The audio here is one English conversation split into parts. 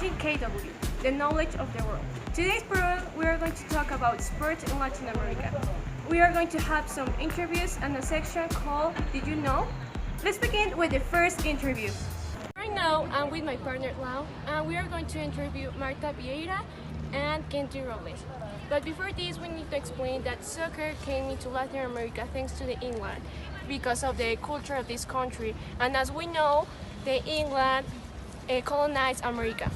watching KW, the knowledge of the world. Today's program, we are going to talk about sports in Latin America. We are going to have some interviews and a section called Did You Know? Let's begin with the first interview. Right now, I'm with my partner Lau, and we are going to interview Marta Vieira and Kenty Robles. But before this, we need to explain that soccer came into Latin America thanks to the England because of the culture of this country. And as we know, the England colonized America.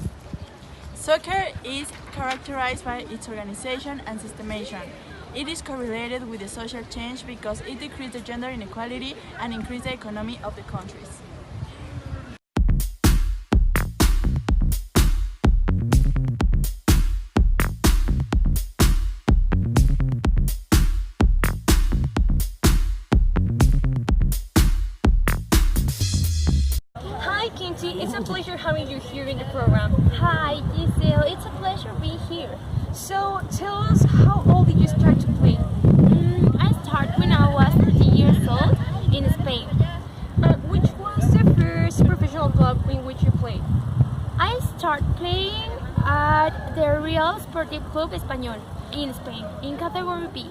Soccer is characterized by its organization and systemation. It is correlated with the social change because it decreased the gender inequality and increased the economy of the countries. Hi Kenty, it's a pleasure having you here in the program. Hi, Giselle. It's a pleasure being here. So tell us, how old did you start to play? I started when I was 13 years old in Spain. Which was the first professional club in which you played? I started playing at the Real Sportive Club Español in Spain, in Category B.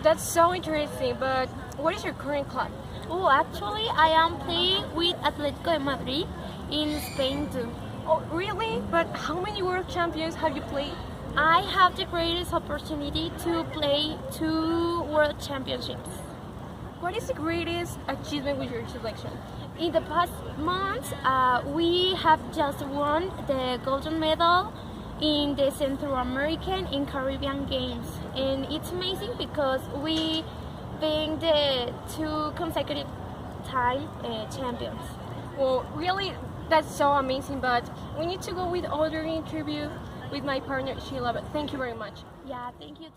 That's so interesting, but what is your current club? Oh, actually, I am playing with Atletico de Madrid in Spain too. Oh, really? But how many world champions have you played? I have the greatest opportunity to play 2 world championships. What is the greatest achievement with your selection? In the past months, we have just won the golden medal in the Central American and Caribbean Games, and it's amazing because we being the 2 consecutive time champions. Well, really, that's so amazing, but we need to go with other interview with my partner Sheila, but thank you very much. Yeah, thank you too.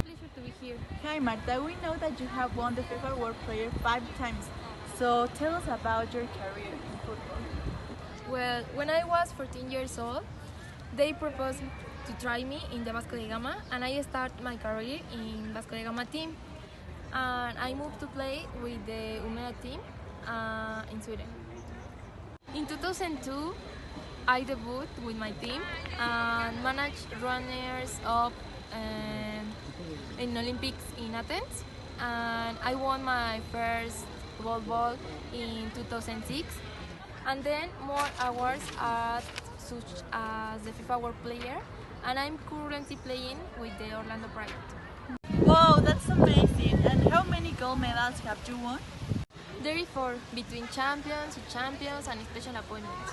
Pleasure to be here. Hi Marta, we know that you have won the FIFA World Player 5 times. So tell us about your career in football. Well, when I was 14 years old, they proposed to try me in the Vasco da Gama, and I started my career in Vasco da Gama team. And I moved to play with the Umea team in Sweden. In 2002, I debuted with my team and managed runners up in Olympics in Athens, and I won my first gold ball in 2006, and then more awards such as the FIFA World Player, and I'm currently playing with the Orlando Pride. Wow, that's amazing! And how many gold medals have you won? There is four between champions, sub-champions, and special appointments.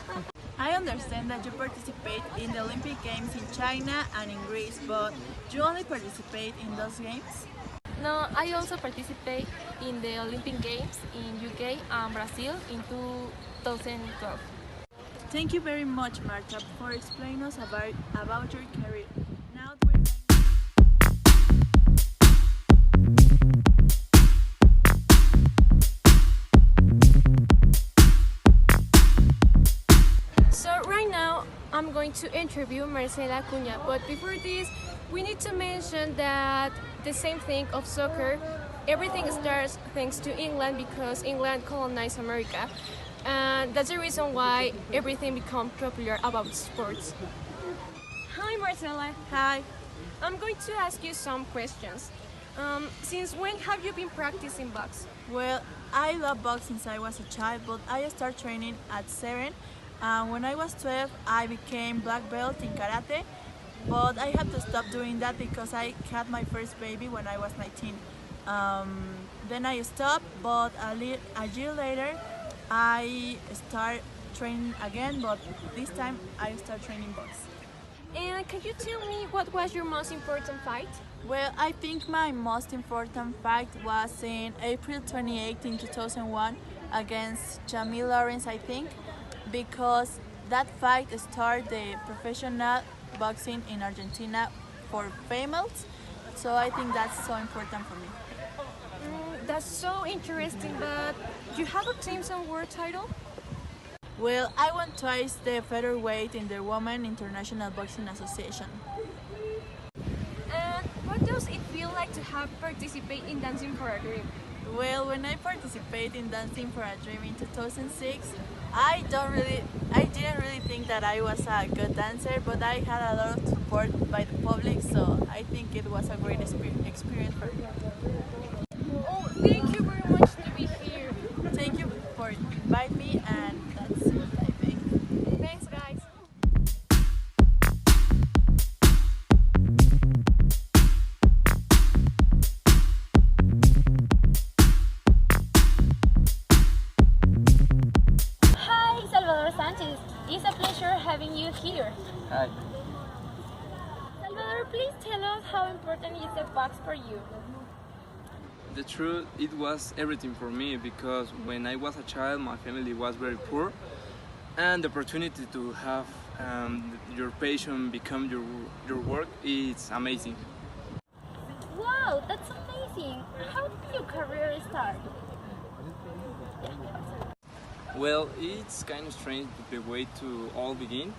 I understand that you participate in the Olympic Games in China and in Greece, but you only participate in those games? No, I also participate in the Olympic Games in UK and Brazil in 2012. Thank you very much, Marta, for explaining us about your career. Now we're So right now, I'm going to interview Marcela Cunha, but before this, we need to mention that the same thing of soccer, everything starts thanks to England because England colonized America, and that's the reason why everything became popular about sports. Hi Marcela. Hi. I'm going to ask you some questions. Since when have you been practicing box? Well, I love boxing since I was a child, but I started training at 7. When I was 12, I became black belt in karate, but I had to stop doing that because I had my first baby when I was 19. Then I stopped, but a year later, I started training again, but this time I started training box. And can you tell me what was your most important fight? Well, I think my most important fight was in April 28 in 2001 against Jamil Lawrence, I think, because that fight started the professional boxing in Argentina for females, So I think that's so important for me. That's so interesting, but you have obtained some world title? Well, I won twice the featherweight in the Women International Boxing Association. And what does it feel like to have participate in Dancing for a Dream? Well, when I participated in Dancing for a Dream in 2006, I didn't really think that I was a good dancer, but I had a lot of support by the public, so I think it was a great experience for me. Oh, thank you very much to be here. Thank you for inviting me, and that's it, I think. Thanks, guys. Hi, Salvador Sanchez. It's a pleasure having you here. Hi. Salvador, please tell us how important is the box for you. The truth, it was everything for me because when I was a child, my family was very poor, and the opportunity to have your passion become your work is amazing. Wow, that's amazing. How did your career start? Well, it's kind of strange the way to all begin.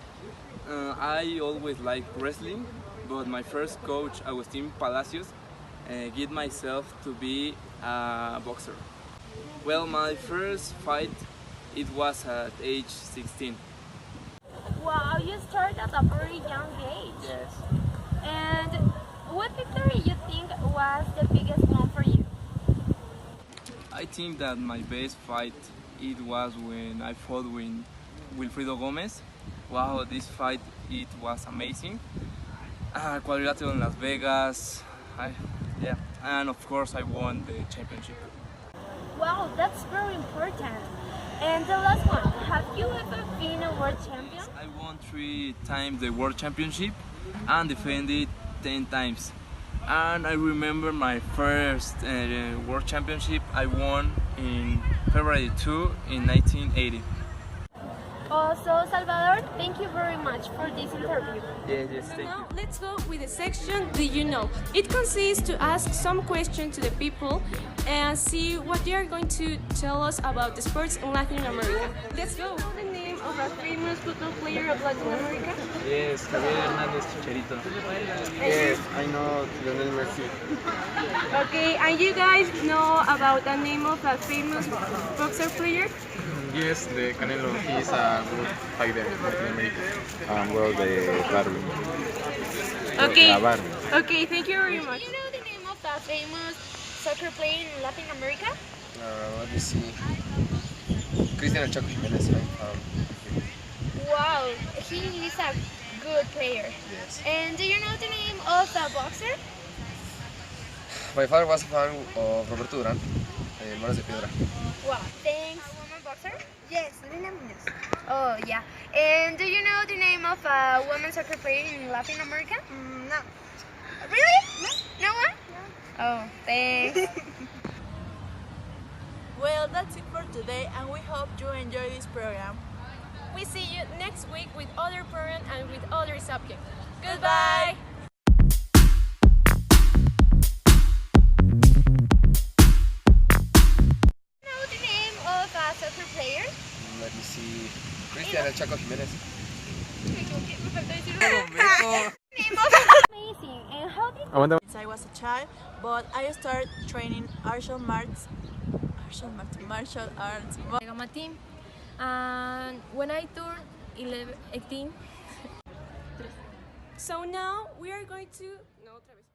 I always liked wrestling, but my first coach, Agustin Palacios, get myself to be a boxer. Well, my first fight, it was at age 16. Wow, you started at a very young age. Yes. And what victory you think was the biggest one for you? I think that my best fight, it was when I fought with Wilfredo Gomez. Wow, this fight, it was amazing. Quadrilátero in Las Vegas. Yeah, and of course I won the championship. Wow, that's very important. And the last one, have you ever been a world champion? I won 3 times the world championship and defended 10 times. And I remember my first world championship I won in February 2 in 1980. Also, Salvador, thank you very much for this interview. Yes, thank you. Now let's go with the section Did You Know? It consists to ask some questions to the people and see what they are going to tell us about the sports in Latin America. Let's go. Know the name of a famous football player of Latin America? Yes, Javier Hernández Chicharito. Yes, I know Lionel Messi. Okay, and you guys know about the name of a famous boxer player? Yes, the Canelo. He is a good fighter in Latin America. Well, the Barbie. Okay. La Barbie. Okay, thank you very much. Do you know the name of a famous soccer player in Latin America? Let me see. Cristiano Chaco Jimenez, right? Wow, he is a good player. Yes. And do you know the name of a boxer? My father was a fan of Roberto Durán, Manos de Piedra. Wow, thanks. A woman boxer? Yes, Lina Munoz. Oh, yeah. And do you know the name of a woman soccer player in Latin America? No. Really? No. No one? No. Oh, thanks. Well, that's it for today, and we hope you enjoy this program. We see you next week with other program and with other subject. Goodbye. Know the name of a soccer player? Let me see. Cristiano Chaco Jimenez. Amazing. And how did Since I was a child, but I started training martial arts. Gama team. And when I turned 18, So now we are going to... No, otra vez.